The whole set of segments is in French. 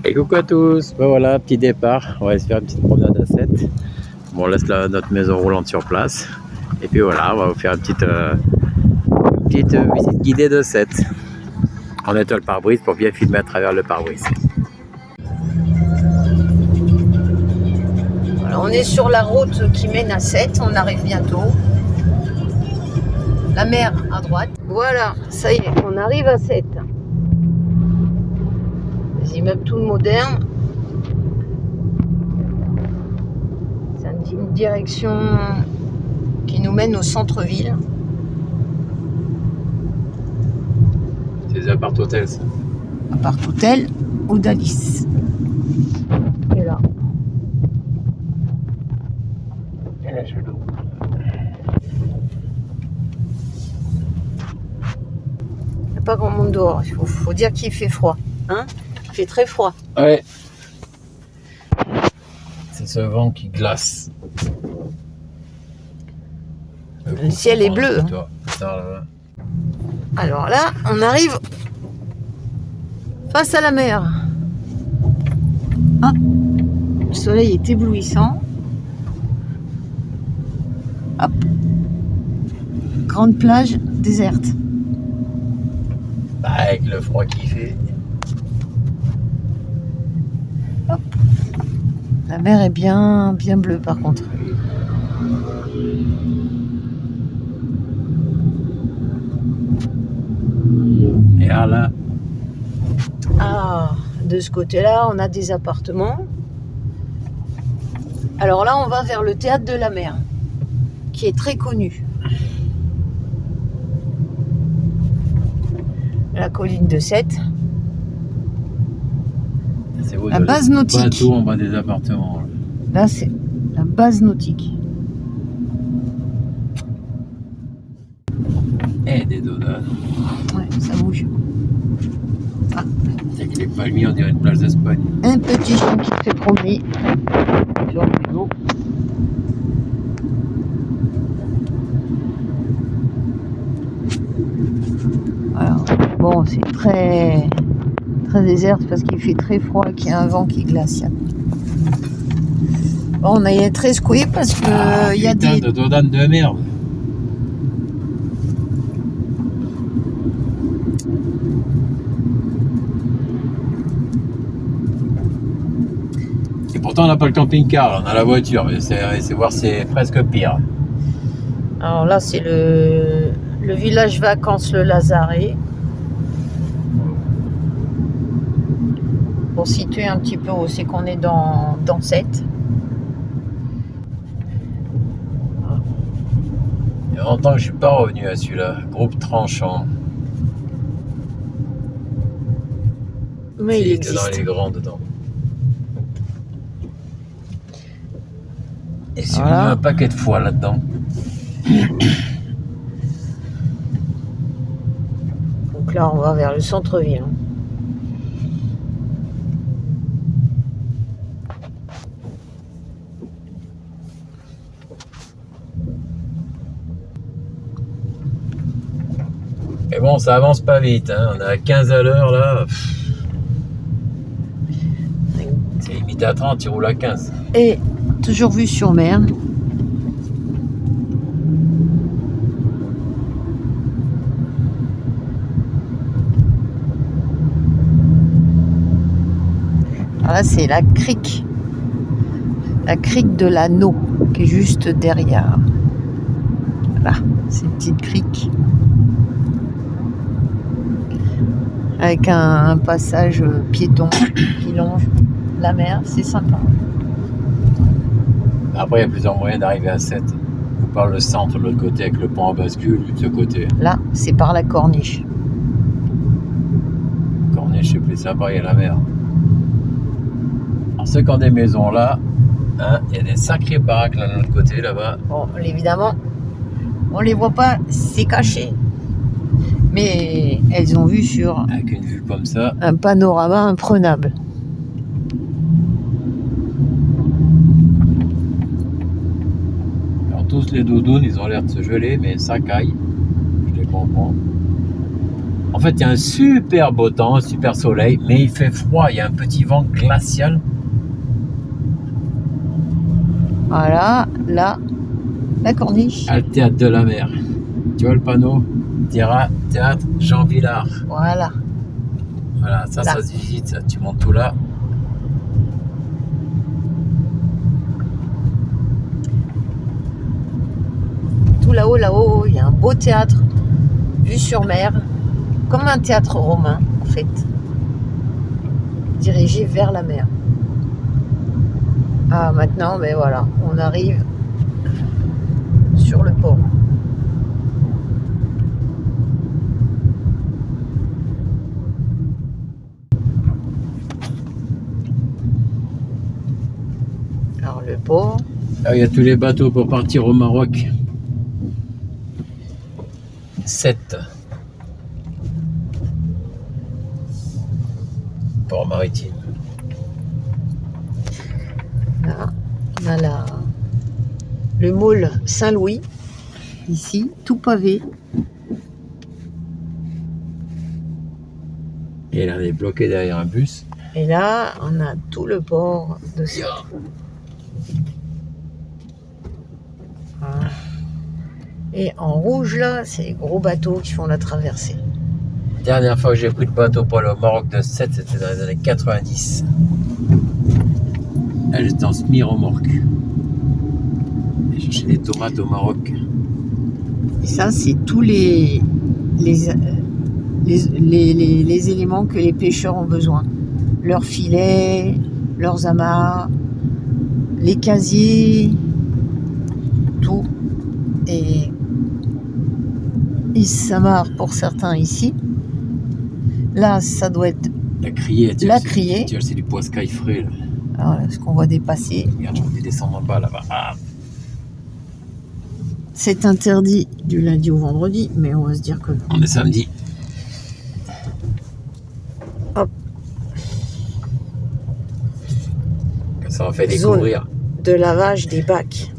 Et coucou à tous, ben voilà, petit départ, on va se faire une petite promenade à 7. Bon, on laisse notre maison roulante sur place. Et puis voilà, on va vous faire une petite visite guidée de 7. On éteint le pare-brise pour bien filmer à travers le pare-brise. Voilà, on est sur la route qui mène à 7, on arrive bientôt. La mer à droite. Voilà, ça y est, on arrive à 7. Des immeubles tout modernes. C'est une direction qui nous mène au centre-ville. C'est des appart-hôtels, ça. Appart-hôtel ou d'Alice. Et là. Et là, je l'eau. Il n'y a pas grand monde dehors. Il faut dire qu'il fait froid. Hein? Il fait très froid. Ouais. C'est ce vent qui glace. Le ciel est bleu. Alors là, on arrive face à la mer. Ah, le soleil est éblouissant. Hop. Grande plage déserte. Bah, avec le froid qu'il fait. Hop. La mer est bien bleue par contre. Et là, Ah, de ce côté-là, on a des appartements. Alors là, on va vers le théâtre de la mer, qui est très connu. La colline de 7. c'est beau, La base nautique. Bateau en bas des appartements. Là, c'est la base nautique. Et des dodanes. Ouais, ça bouge. Ah, Avec les palmiers, on dirait une plage d'Espagne. un petit chien qui se fait promener sur le vélo. Alors, bon, c'est très désert parce qu'il fait très froid et qu'il y a un vent qui glace. Bon, on est très secoué parce que il y a putain des de dodanes de merde. Et pourtant on n'a pas le camping-car, on a la voiture, mais c'est presque pire. Alors là, c'est le village vacances Le Lazaret. Pour situer un petit peu où c'est qu'on est dans 7. Il y a longtemps que je suis pas revenu à celui-là. Groupe tranchant. Mais il était existe. dans les grands dedans. Et c'est Voilà. venu un paquet de fois là-dedans. Donc là, on va vers le centre-ville. Mais bon, ça avance pas vite, hein. On est à 15 à l'heure là. C'est limité à 30, il roule à 15. Et toujours vue sur mer. Alors là, c'est la crique. La crique de l'Anneau, qui est juste derrière. Voilà, c'est une petite crique. Avec un passage piéton qui longe la mer, c'est sympa. Après, il y a plusieurs moyens d'arriver à 7. Ou par le centre, de l'autre côté, avec le pont à bascule, ou de ce côté. Là, c'est par la corniche. Corniche, c'est plus sympa, il y a la mer. Alors, ceux qui ont des maisons là, hein, il y a des sacrés baraques là de l'autre côté, là-bas. Bon, évidemment, on les voit pas, c'est caché. Mais elles ont vu sur Avec une vue comme ça. un panorama imprenable. Alors, tous les doudounes, ils ont l'air de se geler, mais ça caille. Je les comprends. En fait, il y a un super beau temps, un super soleil, mais il fait froid. Il y a un petit vent glacial. Voilà, là, la corniche. À le théâtre de la mer. Tu vois le panneau? Théâtre Jean Villard. Voilà. Voilà, ça Là. se visite. Ça. Tu montes tout là. Tout là-haut, il y a un beau théâtre, vue sur mer, comme un théâtre romain, en fait, dirigé vers la mer. Ah, maintenant, ben voilà, on arrive sur le port. Alors, le port. Là, il y a tous les bateaux pour partir au Maroc. 7 port maritime. Là, on a le môle Saint-Louis, ici, tout pavé. Et là, on est bloqué derrière un bus. Et là, on a tout le port de Sète. Voilà. Et en rouge, là, c'est les gros bateaux qui font la traversée. Dernière fois que j'ai pris le bateau pour aller au Maroc de 7, c'était dans les années 90. Elle était en semi-remorque. J'ai cherché des tomates au Maroc. Et ça, c'est tous les éléments que les pêcheurs ont besoin. Leurs filets, leurs amarres, les casiers, tout. Et ils s'amarrent pour certains ici. Là, ça doit être La criée. la criée. Tu vois, c'est du poiscaille frais. Là. Alors, ce qu'on voit dépasser. Regarde, je vais descendre en bas là-bas. Ah. C'est interdit du lundi au vendredi, mais on va se dire que... On est samedi. Hop. Ça en fait Zone découvrir. de lavage des bacs.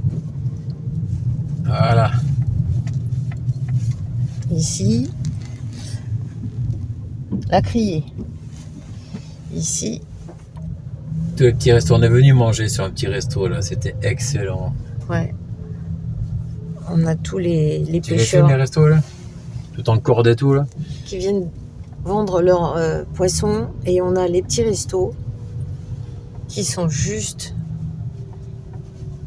Voilà. Ici, la criée. Ici, Tous les petits restos. On est venu manger sur un petit resto là. C'était excellent. ouais. On a tous les Tu les pêcheurs filmes les restos là? Tout en corde et tout là? qui viennent vendre leurs poissons, et on a les petits restos qui sont juste...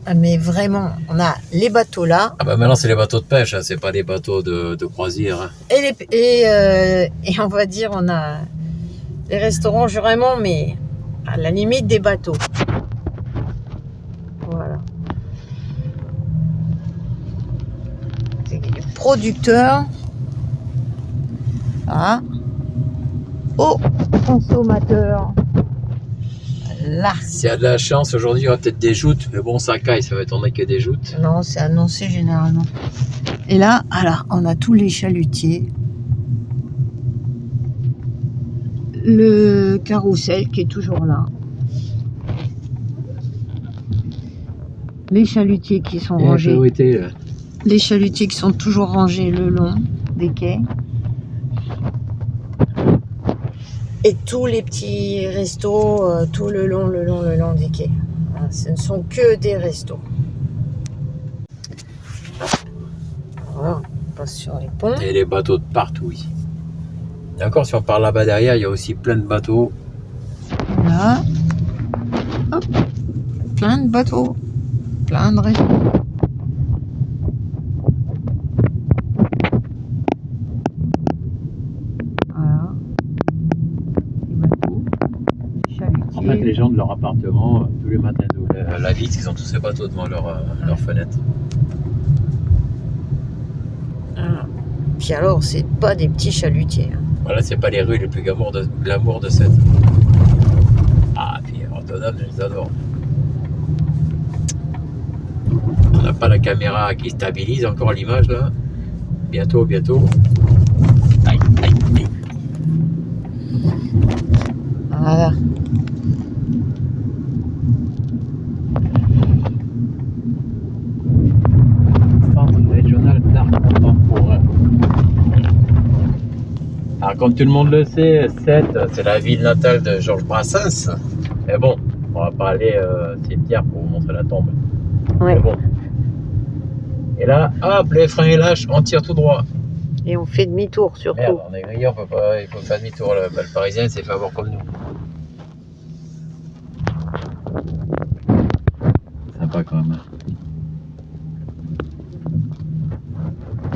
Ah, mais vraiment, on a les bateaux là, Ah bah maintenant c'est les bateaux de pêche, hein, c'est pas des bateaux de croisière. Hein. et on va dire, on a les restaurants vraiment, mais à la limite des bateaux. Voilà. C'est les producteurs. Ah. Aux consommateurs. Là. S'il y a de la chance, aujourd'hui il y aura peut-être des joutes, mais bon ça caille, ça va étonner qu'il y ait des joutes. Non, c'est annoncé généralement. Et là, alors, on a tous les chalutiers. Le carrousel qui est toujours là. Les chalutiers qui sont Et la rangés. priorité, là. Les chalutiers qui sont toujours rangés le long des quais. Et tous les petits restos tout le long des quais. Voilà, ce ne sont que des restos. Voilà, on passe sur les ponts. Et les bateaux de partout ici. Et encore si on part là-bas derrière, il y a aussi plein de bateaux. Là, hop, plein de bateaux, plein de restos. Voilà, les bateaux, les chalutiers. En fait les gens de leur appartement, tous les matins de la vitre, ils ont tous ces bateaux devant leur fenêtre. Voilà. Puis alors, c'est pas des petits chalutiers. Hein. Voilà, c'est pas les rues les plus glamour de Sète. Ah, puis Rotterdam, je les adore. On n'a pas la caméra qui stabilise encore l'image là. Bientôt. Aïe, aïe, aïe. Voilà. Centre régional d'art contemporain. Art Alors, comme tout le monde le sait, Sète, c'est la ville natale de Georges Brassens. Mais bon, on va pas aller cimetière pour vous montrer la tombe. Ouais. Mais bon. Et là, hop, les freins lâchent, on tire tout droit. Et on fait demi-tour surtout. Merde, on est grillé, on peut pas, il faut faire demi-tour. Le Parisien, c'est fait avoir comme nous. Sympa quand même.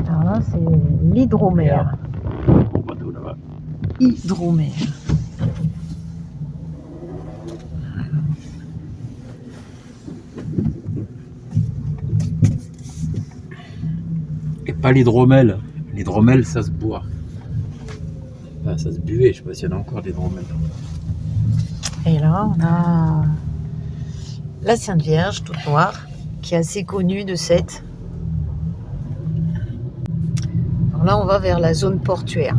Alors là, c'est l'hydromère. Gros bateau là-bas. Hydromère. Et pas l'hydromel. L'hydromel, ça se boit. Enfin, ça se buvait, je sais pas s'il y en a encore d'hydromel. Et là, on a la Sainte Vierge, toute noire, qui est assez connue de Sète. Alors là, on va vers la zone portuaire.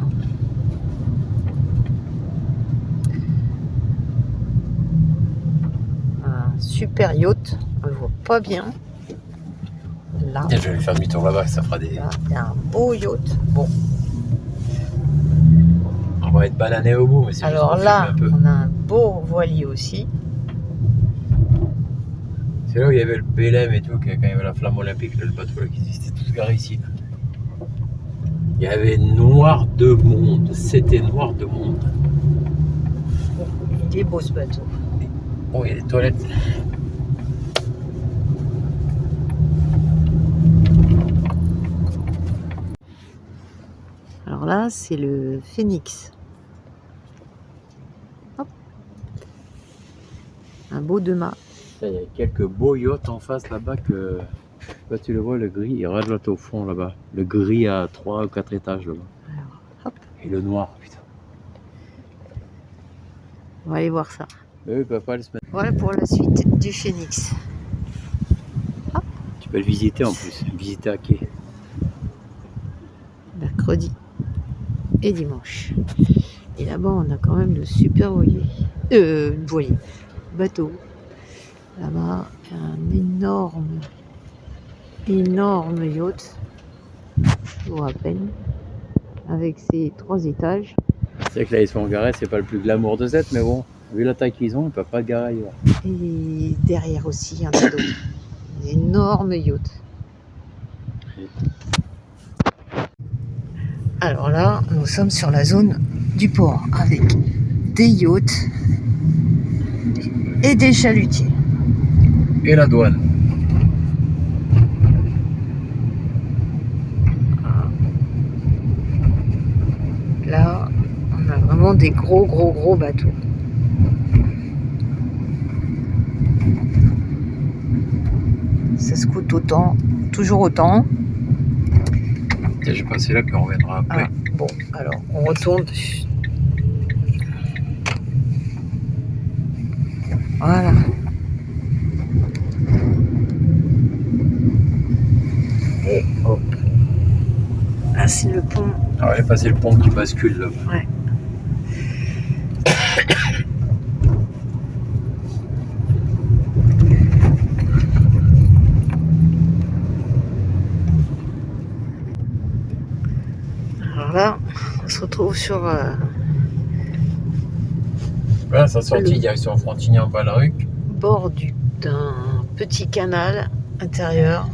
Un super yacht, on le voit pas bien. Là, Tiens, je vais lui faire demi-tour là-bas, ça fera des... là, il y a un beau yacht. Bon, On va être banané au bout, mais c'est alors juste là, pour filmer un peu. on a un beau voilier aussi. C'est là où il y avait le PLM et tout, quand il y avait la flamme olympique, là, le bateau là, qui existait tout garé ici. Là. Il y avait noir de monde, c'était noir de monde. Il est beau ce bateau. Oh, il y a des toilettes. Alors là, c'est le Phoenix. Hop. Un beau 2-mâts. Il y a quelques beaux yachts en face là-bas que... Là, tu le vois, le gris, il rajoute au fond là-bas. Le gris à 3 ou 4 étages là-bas. Alors, hop, Et le noir, putain. on va aller voir ça. Mais oui, papa, elle se met. Voilà pour la suite du Phoenix. Tu peux le visiter en plus, visiter à quai. Mercredi et dimanche. Et là-bas, on a quand même de super voiliers. Bateau. Là-bas, un énorme yacht. Je vois à peine. Avec ses 3 étages. C'est que là, ils sont garés, c'est pas le plus glamour de Z, mais bon, vu la taille qu'ils ont, ils peuvent pas garer ailleurs. Et derrière aussi, il y en a d'autres. Un énorme yacht. Alors là, nous sommes sur la zone du port avec des yachts et des chalutiers. Et la douane. Là, on a vraiment des gros bateaux. Ça se coûte autant, toujours autant. Tiens, je vais passer là, puis on reviendra après. Ah, bon, alors on retourne. Voilà. Et hop. Là, c'est le pont. Ah ouais, passer le pont qui bascule là. Ouais. Alors là, on se retrouve sur Voilà, sa sortie direction Frontignan-Balleruc. bord d'un petit canal intérieur.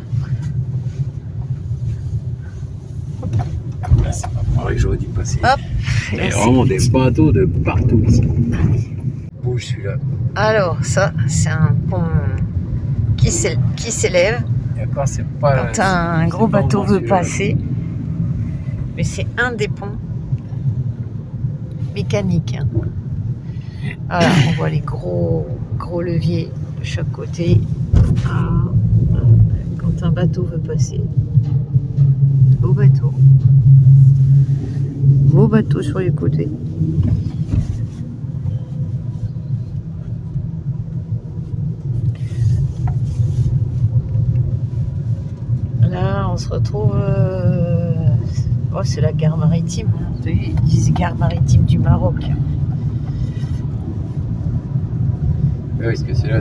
Là, c'est pas pareil que j'aurais dû passer. Hop. Il y Là, a c'est- vraiment des bateaux de partout ici. Bouge celui-là. Alors ça, c'est un pont qui s'élève D'accord, c'est pas. quand un c'est gros pas bateau au veut celui-là. passer. Mais c'est un des ponts mécaniques. Hein. Voilà, on voit les gros leviers de chaque côté. Ah, quand un bateau veut passer. Beau bateau. Beau bateau sur les côtés. Là, on se retrouve. Oh, c'est la gare maritime. Hein. Ils disent gare maritime du Maroc. Oui, parce que c'est là,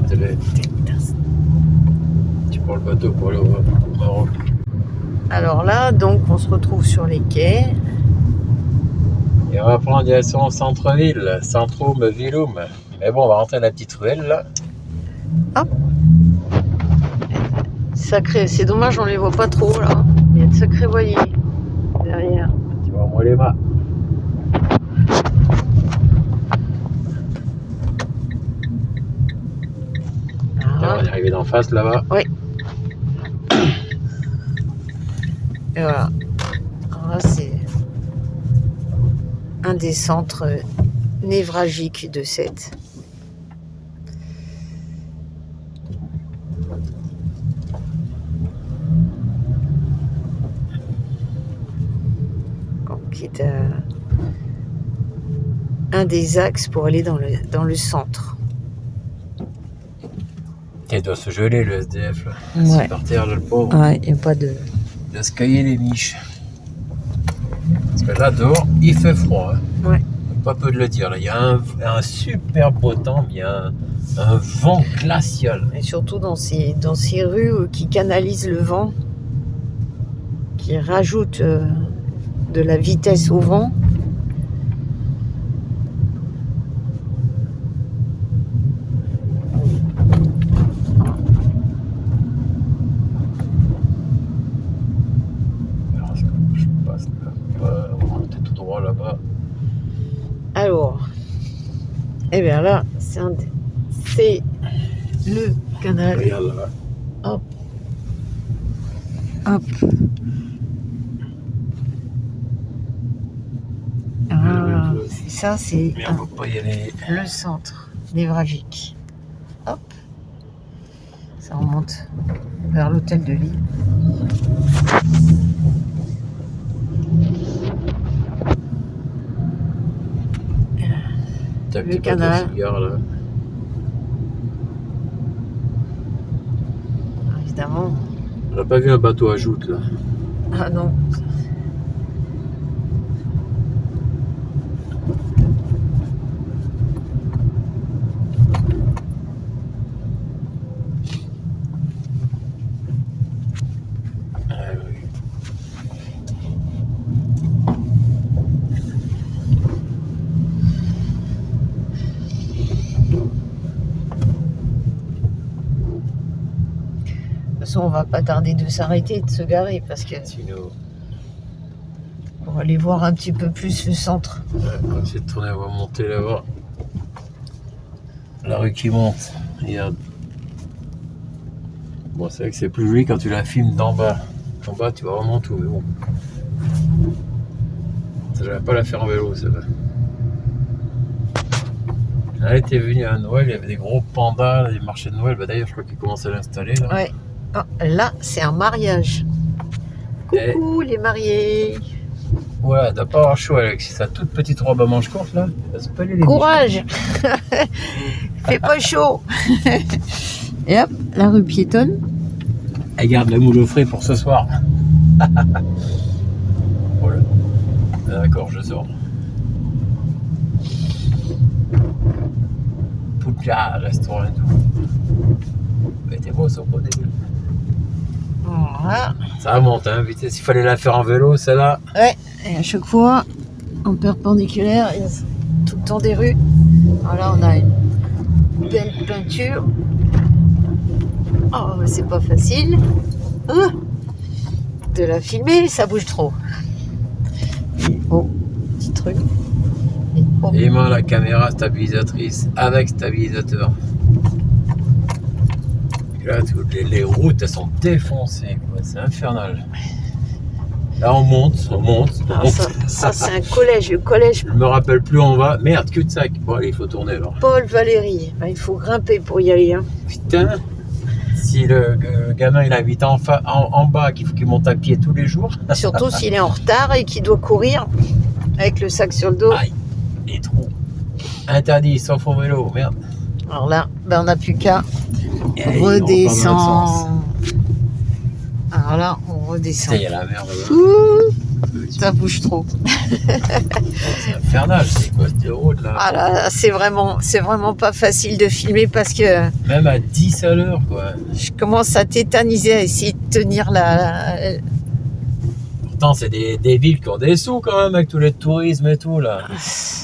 tu prends le bateau pour aller au Maroc. Alors là, donc, on se retrouve sur les quais. Et on va prendre direction au centre-ville, Centrum, Villum. Mais bon, on va rentrer dans la petite ruelle là. Sacré, c'est dommage, on les voit pas trop là. Il y a de sacrés voyés derrière. Tu vois, moi les mains. On va y arriver d'en face là-bas. Oui. Et voilà. Alors là, c'est un des centres névralgiques de Sète. Qui est un des axes pour aller dans le centre. Il doit se geler le SDF là. Ouais. C'est par terre là, le pauvre. Ouais, il n'y a pas de... Il doit se cailler les miches. Parce que là dehors, il fait froid. Hein. Ouais. Pas peu de le dire. Là. Il y a un super beau temps, mais il y a un vent glacial. Et surtout dans ces rues qui canalisent le vent, qui rajoutent de la vitesse au vent. Alors, et bien là, c'est le canal. Regarde là. Hop. Hop. Ah, ça, c'est Mais on peut pas y aller. le centre névralgique. Hop. Ça remonte vers l'hôtel de ville. Le canal. Cigare, là. Évidemment. On n'a pas vu un bateau à joute là. Ah non. On va pas tarder de s'arrêter, de se garer parce que Sinon, on va aller voir un petit peu plus le centre. ouais, on va essayer de tourner, on va monter là-bas. La rue qui monte, regarde. Bon, c'est vrai que c'est plus joli quand tu la filmes d'en bas. En bas, tu vois vraiment tout, mais bon. Ça, j'avais pas la faire en vélo, celle-là. Là, t'es venu à Noël, il y avait des gros pandas, des marchés de Noël. Bah, d'ailleurs, je crois qu'ils commencent à l'installer là. Ouais. Oh, là, c'est un mariage. Coucou les mariés. Ouais, elle doit pas avoir chaud, Alex. Sa toute petite robe à manches courtes là. Elle se peut aller les Courage. Fait pas chaud. Et hop, la rue piétonne. Elle garde la moule au frais pour ce soir. Voilà. D'accord, je sors. Poupia, restaurant et tout. Mais t'es beau, ça, au début. Voilà. Ça remonte, hein, vitesse. Il fallait la faire en vélo, celle-là. Ouais, et à chaque fois, en perpendiculaire, il y a tout le temps des rues. Voilà, on a une belle peinture. Oh, c'est pas facile. De la filmer, ça bouge trop. Et oh, petit truc. Et oh. Et moi, la caméra stabilisatrice avec stabilisateur. Et là, les routes, elles sont défoncées, quoi. C'est infernal. Là, on monte. Alors ça c'est un collège. Le collège Je me rappelle plus où on va. Merde, cul-de-sac. Bon, allez, il faut tourner alors. Paul Valéry. Ben, il faut grimper pour y aller. Hein. Putain, si le gamin il habite en bas, qu'il faut qu'il monte à pied tous les jours. Surtout s'il est en retard et qu'il doit courir avec le sac sur le dos. Aïe, les trous. Interdit, sauf au vélo, merde. Alors là, ben, on n'a plus qu'à Et redescendre. Alors là, on redescend. il y a la merde là. Ouh, ça bouge trop. C'est infernal, c'est quoi cette route là? Ah là, c'est vraiment pas facile de filmer parce que Même à 10 à l'heure quoi. je commence à tétaniser, à essayer de tenir Pourtant, c'est des villes qui ont des sous quand même avec tous les tourismes et tout là.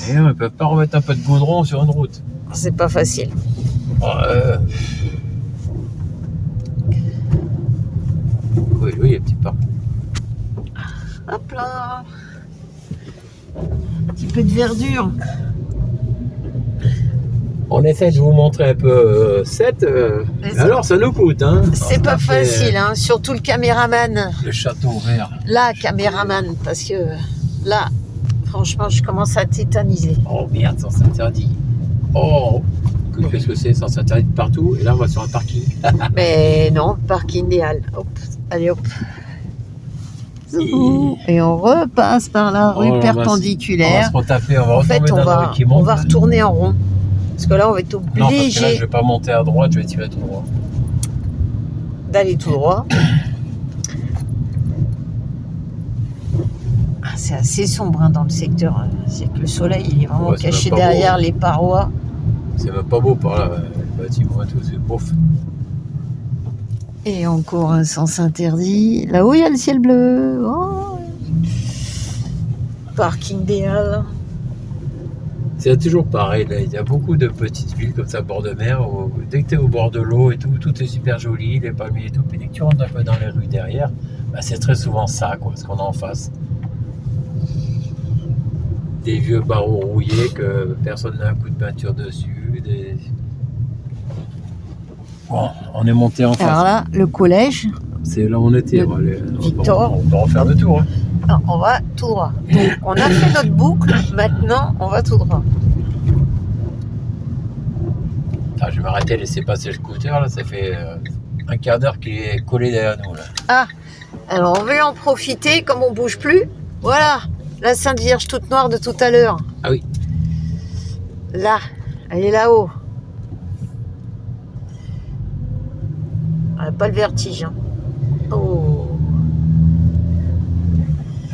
Et non, ils peuvent pas remettre un peu de goudron sur une route. C'est pas facile. Oui, il y a un petit parc. Hop là. Un petit peu de verdure. On essaie de vous montrer un peu cette. Alors, ça nous coûte, hein. C'est pas facile, hein. Surtout le caméraman. Le château vert. Là, caméraman, parce que là, franchement, je commence à tétaniser. Oh merde, sens interdit. Oh, qu'est-ce que c'est, sens interdit de partout. Et là, on va sur un parking. Mais non, parking des Halles. Hop, allez hop. Et on repasse par la rue perpendiculaire. On va se retaper, on va en fait, on va retourner en rond. Parce que là, on va être obligé. Non, parce que là, je vais pas monter à droite, je vais tirer tout droit. D'aller tout droit. C'est assez sombre, hein, dans le secteur. C'est que le soleil, il est vraiment caché derrière les parois. C'est même pas beau par là, le bâtiment et tout, c'est bof. Et encore un sens interdit. Là-haut, il y a le ciel bleu. Oh. Parking des Halles. C'est toujours pareil, là. Il y a beaucoup de petites villes comme ça, bord de mer, où dès que tu es au bord de l'eau et tout est super joli, les palmiers et tout. Puis dès que tu rentres un peu dans les rues derrière, bah, c'est très souvent ça, quoi, ce qu'on a en face. Des vieux barreaux rouillés que personne n'a un coup de peinture dessus. Bon, on est monté en face. Alors là, le collège. C'est là où on était. Victor. On peut refaire le tour. Hein. Non, on va tout droit. Donc, on a fait notre boucle. Maintenant, on va tout droit. Ah, je vais m'arrêter, laisser passer le scooter. Là, ça fait un quart d'heure qu'il est collé derrière nous. Là. Ah, alors on veut en profiter. Comme on bouge plus, voilà, la Sainte Vierge toute noire de tout à l'heure. Ah oui. Là, elle est là-haut. Pas le vertige. Hein. Oh.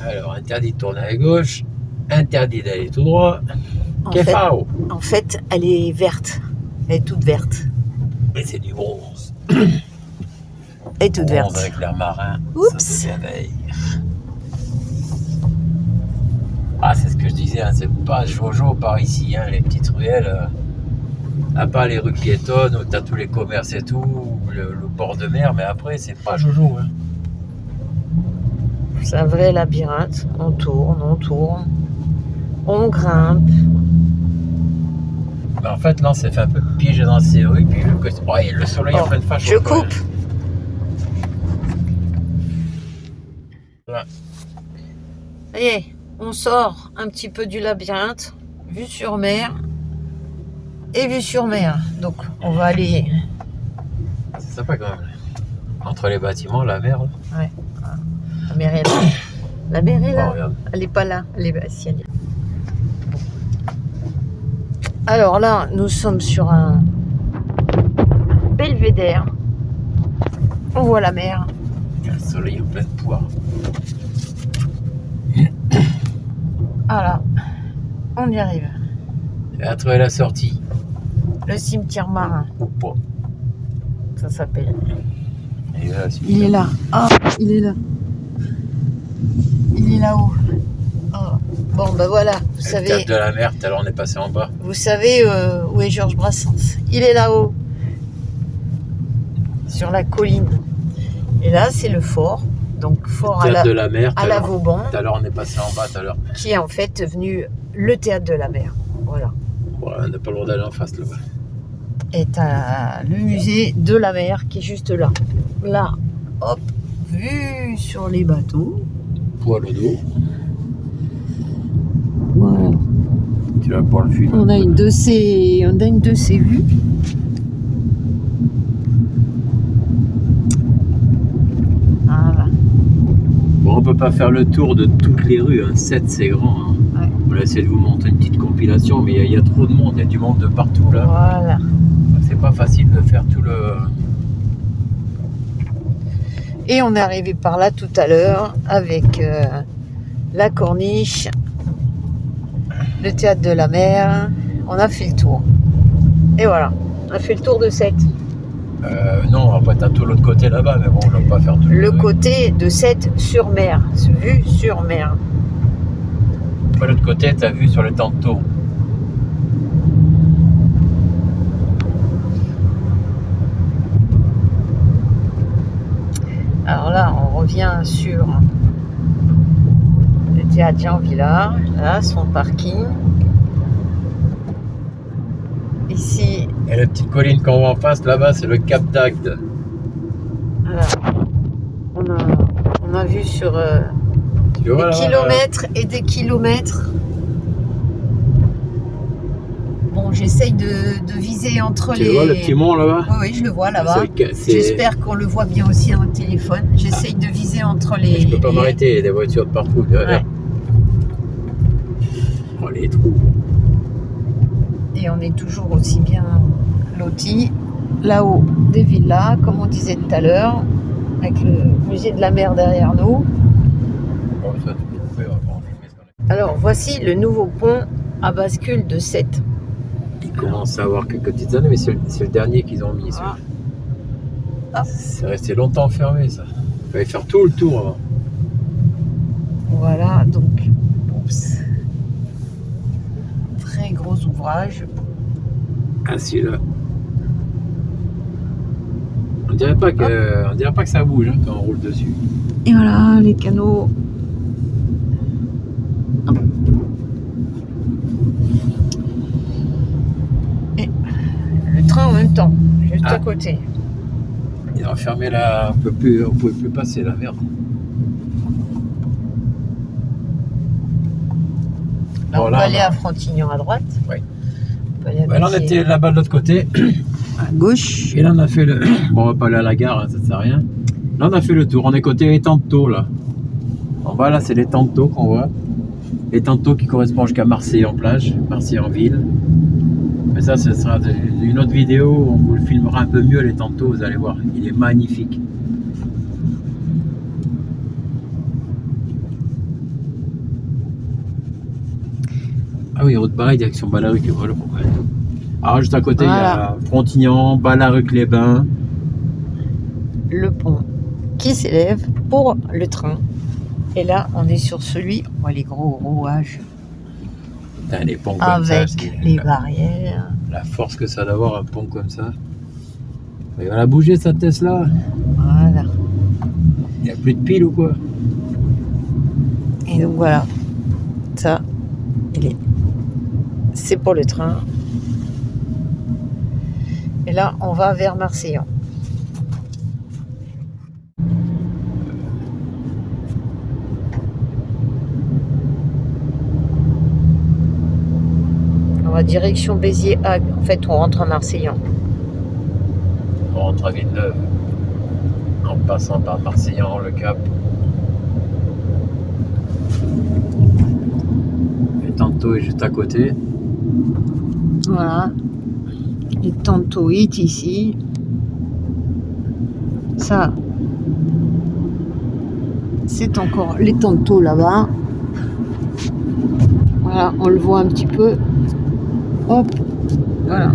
Alors, interdit de tourner à gauche, interdit d'aller tout droit. En fait, elle est verte. Elle est toute verte. Et c'est du bronze. Elle est toute verte. Avec l'air marin. Oups. Ah, c'est ce que je disais, hein, c'est pas Jojo par ici, hein, les petites ruelles. À part les rues piétonnes où t'as tous les commerces et tout, le bord de mer, mais après, c'est pas Jojo. Hein. C'est un vrai labyrinthe. On tourne, on grimpe. Ben, en fait, là, on s'est fait un peu piéger dans ces rues, puis le soleil est en pleine face. Je coupe. Voilà. Ça y est, on sort un petit peu du labyrinthe, vue sur mer et vue sur mer. Donc, on va aller. C'est sympa quand même. Entre les bâtiments, la mer. Là. Ouais. La mer est là. La mer est là. Oh, elle n'est pas là. Elle est si elle est. Alors là, nous sommes sur un belvédère. On voit la mer. Il y a le soleil en pleine poire. Voilà. On y arrive. Et à trouver la sortie. Le cimetière marin. Ou pas. Ça s'appelle. Et là, il est là. Ah, il est là. Il est là-haut. Oh. Bon, ben voilà. Vous savez. Le théâtre de la mer, tout à l'heure on est passé en bas. Vous savez où est Georges Brassens. Il est là-haut. Sur la colline. Et là, c'est le fort. Donc, fort le théâtre de la mer, à la Vauban. Tout à l'heure, on est passé en bas, tout à l'heure. Qui est en fait devenu le théâtre de la mer. Voilà. Voilà, on n'a pas le droit d'aller en face là-bas. Et t'as le musée de la mer qui est juste là. Là, hop, vue sur les bateaux. Poil au dos. Voilà. Tu vas voir le film. On a une de ces vues. Voilà. Bon, on peut pas faire le tour de toutes les rues. Hein. 7, c'est grand. Hein. Ouais. On va essayer de vous montrer une petite compilation, mais il y a trop de monde. Il y a du monde de partout là. Voilà. C'est pas facile de faire tout le. Et on est arrivé par là tout à l'heure avec la corniche, le théâtre de la mer. On a fait le tour. Et voilà, on a fait le tour de 7. Non, après t'as tout l'autre côté là-bas, mais bon, on ne va pas faire tout. Le côté de Sète-sur-Mer, vue sur mer. Après l'autre côté, t'as vu sur le Tantôt. Alors là, on revient sur le théâtre Jean Villard, là, son parking. Ici, Et la petite colline qu'on voit en face, là-bas, c'est le Cap d'Agde. voilà, on a vu sur Tu vois, des là, kilomètres et des kilomètres. Bon, j'essaye de viser entre tu les... vois le petit mont là-bas? Oui, je le vois là-bas. C'est- J'espère qu'on le voit bien aussi dans le téléphone. J'essaye de viser entre les... Je peux pas m'arrêter, il y a des voitures de partout. Ouais. Oh, les trous. Et on est toujours aussi bien lotis. Là-haut, des villas, comme on disait tout à l'heure, avec le musée de la mer derrière nous. Bon, ça, tu peux couper, on va pas en filmer ce qu'on a. Alors, voici le nouveau pont à bascule de Sète. Il commence à avoir quelques petites années, mais c'est le dernier qu'ils ont mis. Ah. Ah. C'est resté longtemps fermé, ça. Il fallait faire tout le tour avant. Voilà, donc, oups. Très gros ouvrage. Ah, celui-là. On dirait pas que ça bouge hein, quand on roule dessus. Et voilà, les canaux. Hop. Et le train en même temps, juste à côté. Ils ont fermé là, on pouvait plus passer la merde. Là, on Bon, peut aller à Frontignan à droite. Oui. On peut aller à Là, on était là-bas de l'autre côté. à gauche. Et là, on a fait le. Bon, on va pas aller à la gare, hein, ça sert à rien. Là, on a fait le tour. On est côté les Tantôt, là. En bas, là, c'est les Tantôt qu'on voit. Les Tantôt qui correspondent jusqu'à Marseille en plage, Marseille en ville. Mais ça, ce sera une autre vidéo. On vous le filmera un peu mieux, les Tantôt, vous allez voir. Il est magnifique. Ah oui, route pareil, direction Ballaruc. Voilà pourquoi. Alors, juste à côté, il y a Frontignan, Ballaruc-les-Bains. Le pont qui s'élève pour le train. Et là, on est sur celui, on voit les gros rouages Putain, les ponts comme ça, avec c'est les barrières. la force que ça a d'avoir un pont comme ça. Il va la bouger cette Tesla. Voilà. Il n'y a plus de pile ou quoi? Et donc voilà, ça, c'est pour le train. Et là, on va vers Marseillan. On va direction Béziers-Hague. En fait, on rentre à Marseillan. On rentre à Villeneuve. En passant par Marseillan, le Cap. Et Tantôt est juste à côté. Voilà. Et Tantôt est ici. Ça, c'est encore les Tantôt là-bas. Voilà, on le voit un petit peu. Hop, voilà.